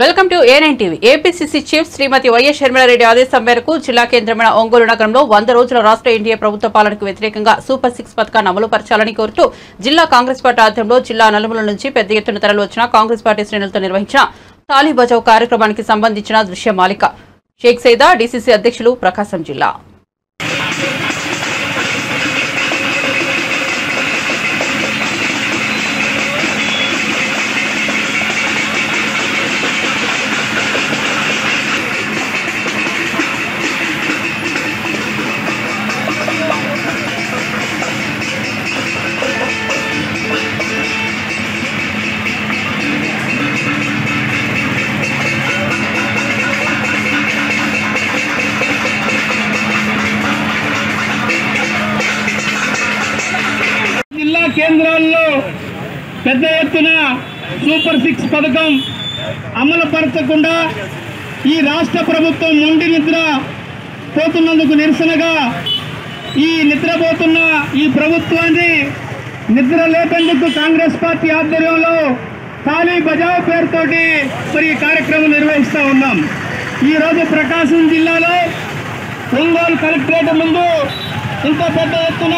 Welcome to A9 TV. APCC chief Shrimati YS Sharmila Reddy ఆదేశం మేరకు జిల్లా కేంద్రమైన ఒంగోలు నగరంలో 100 రోజుల రాష్ట్ర ఎన్డీఏ ప్రభుత్వ పాలనకు వ్యతిరేకంగా సూపర్ 6 పథకాన్ని అమలు పరచాలని కోరుతూ జిల్లా కాంగ్రెస్ పార్టీ ఆధ్వర్యంలో జిల్లా నలుమూలల నుంచి పెద్ద ఎత్తున తరలివచ్చిన కాంగ్రెస్ పార్టీ శ్రేణులతో నిర్వహించిన తాలీ బచావ్ కార్యక్రమానికి సంబంధించిన దృశ్యమాలిక. షేక్ సైదా డీసీసీ అధ్యక్షులు ప్రకాశం జిల్లా. జిల్లా కేంద్రాల్లో పెద్ద ఎత్తున సూపర్ 6 పథకం అమలు పరచకుండా ఈ రాష్ట్ర ప్రభుత్వం మొండి నిద్ర పోతున్నందుకు నిరసనగా ఈ నిద్రపోతున్న ఈ ప్రభుత్వాన్ని నిద్ర లేపేందుకు కాంగ్రెస్ పార్టీ ఆధ్వర్యంలో తాలీ బజావ్ పేరుతోటి మరి ఈ కార్యక్రమం నిర్వహిస్తూ ఉన్నాం. ఈరోజు ప్రకాశం జిల్లాలో ఒంగోలు కలెక్టరేట్ ముందు ఇంత పెద్ద ఎత్తున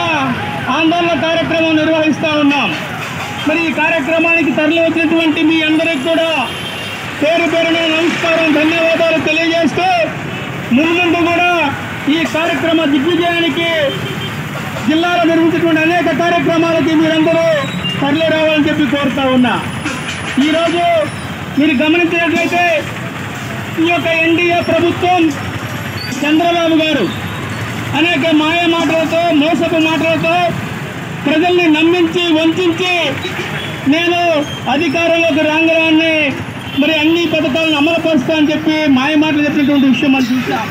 ఆందోళన కార్యక్రమం నిర్వహిస్తూ ఉన్నాం. మరి ఈ కార్యక్రమానికి తరలి వచ్చినటువంటి మీ అందరికి కూడా పేరు పేరున నమస్కారం, ధన్యవాదాలు తెలియజేస్తూ ముందు కూడా ఈ కార్యక్రమ దిగ్విజయానికి జిల్లాలో నిర్వహించినటువంటి అనేక కార్యక్రమాలకి మీరందరూ తరలి రావాలని చెప్పి కోరుతా ఉన్నా. ఈరోజు మీరు గమనించినట్లయితే ఈ యొక్క ఎన్డీఏ ప్రభుత్వం చంద్రబాబు గారు అనేక మాయ మాటలతో, మోసపు మాటలతో ప్రజల్ని నమ్మించి వంచి నేను అధికారంలోకి రాగానే మరి అన్ని పథకాలను అమలుపరుస్తా అని చెప్పి మాయ మాటలు చెప్పినటువంటి విషయం మనం చూసాం.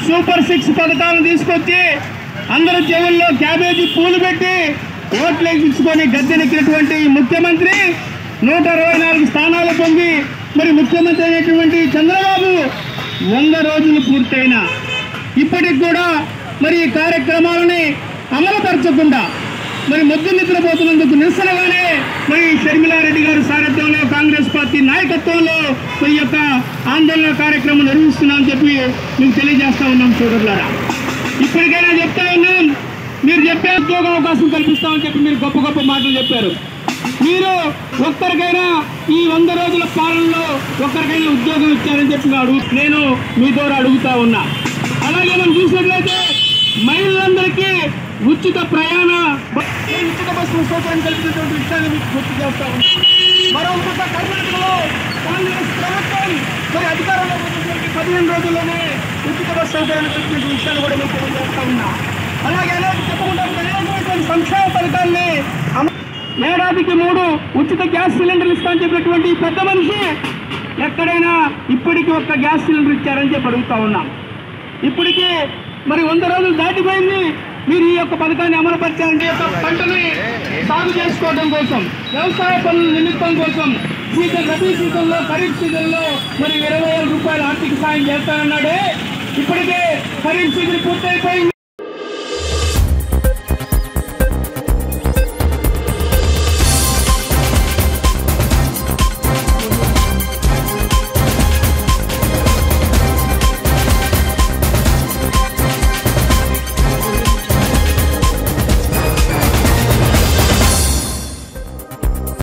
సూపర్ 6 పథకాలను తీసుకొచ్చి అందరి చెవుల్లో క్యాబేజీ పూలు పెట్టి ఓట్లు ఎక్కించుకొని గద్దెనెక్కినటువంటి ముఖ్యమంత్రి 124 స్థానాలు పొంది మరి ముఖ్యమంత్రి అయినటువంటి చంద్రబాబు 100 రోజులు పూర్తయినా ఇప్పటికి కూడా మరి ఈ కార్యక్రమాలని అమలుపరచకుండా మరి మొద్దు నిద్రపోతున్నందుకు నిరసనగానే మరి షర్మిలారెడ్డి గారి సారథ్యంలో కాంగ్రెస్ పార్టీ నాయకత్వంలో ఈ యొక్క ఆందోళన కార్యక్రమం నిర్వహిస్తున్నామని చెప్పి మీకు తెలియజేస్తా ఉన్నాం. సోదరులారా, ఇప్పటికైనా చెప్తా ఉన్నాం, మీరు చెప్పే ఉద్యోగ అవకాశం కల్పిస్తామని చెప్పి మీరు గొప్ప గొప్ప మాటలు చెప్పారు. మీరు ఒక్కరికైనా ఈ 100 రోజుల పాలనలో ఒక్కరికైనా ఉద్యోగం ఇచ్చారని చెప్పి నేను మీ ద్వారా అడుగుతా ఉన్నా. అలాగే మనం చూసినట్లయితే మహిళలందరికీ ఉచిత బస్సు సౌకర్యం కల్పించినటువంటి విషయాన్ని మీకు గుర్తు చేస్తా ఉన్నాం. మరొక కర్ణాటకలో కాంగ్రెస్ ప్రభుత్వం మరి అధికారంలో ఉన్నటువంటి 15 రోజుల్లోనే ఉచిత బస్సు సౌకర్యాన్ని కల్పించిన విషయాన్ని కూడా మీకు తెలియజేస్తా ఉన్నా. అలాగే అనేక చెప్పకుండా అనేకమైనటువంటి సంక్షేమ పథకాల్ని ఏడాదికి 3 ఉచిత గ్యాస్ సిలిండర్లు ఇస్తామని చెప్పినటువంటి పెద్ద మనిషి ఎక్కడైనా ఇప్పటికీ ఒక్క గ్యాస్ సిలిండర్ ఇచ్చారని చెప్పి అడుగుతా ఉన్నాం. ఇప్పటికీ మరి 100 రోజులు దాటిపోయింది. మీరు ఈ యొక్క పథకాన్ని అమలుపరిచారంటే పంటని సాగు చేసుకోవడం కోసం, వ్యవసాయ పనుల నిమిత్తం కోసం రబీ సీజన్లో, ఖరీఫ్ సీజన్లో మరి 20,000 రూపాయల ఆర్థిక సాయం చేస్తానన్నాడే. ఇప్పటికే ఖరీఫ్ సీజన్ పూర్తయిపోయింది.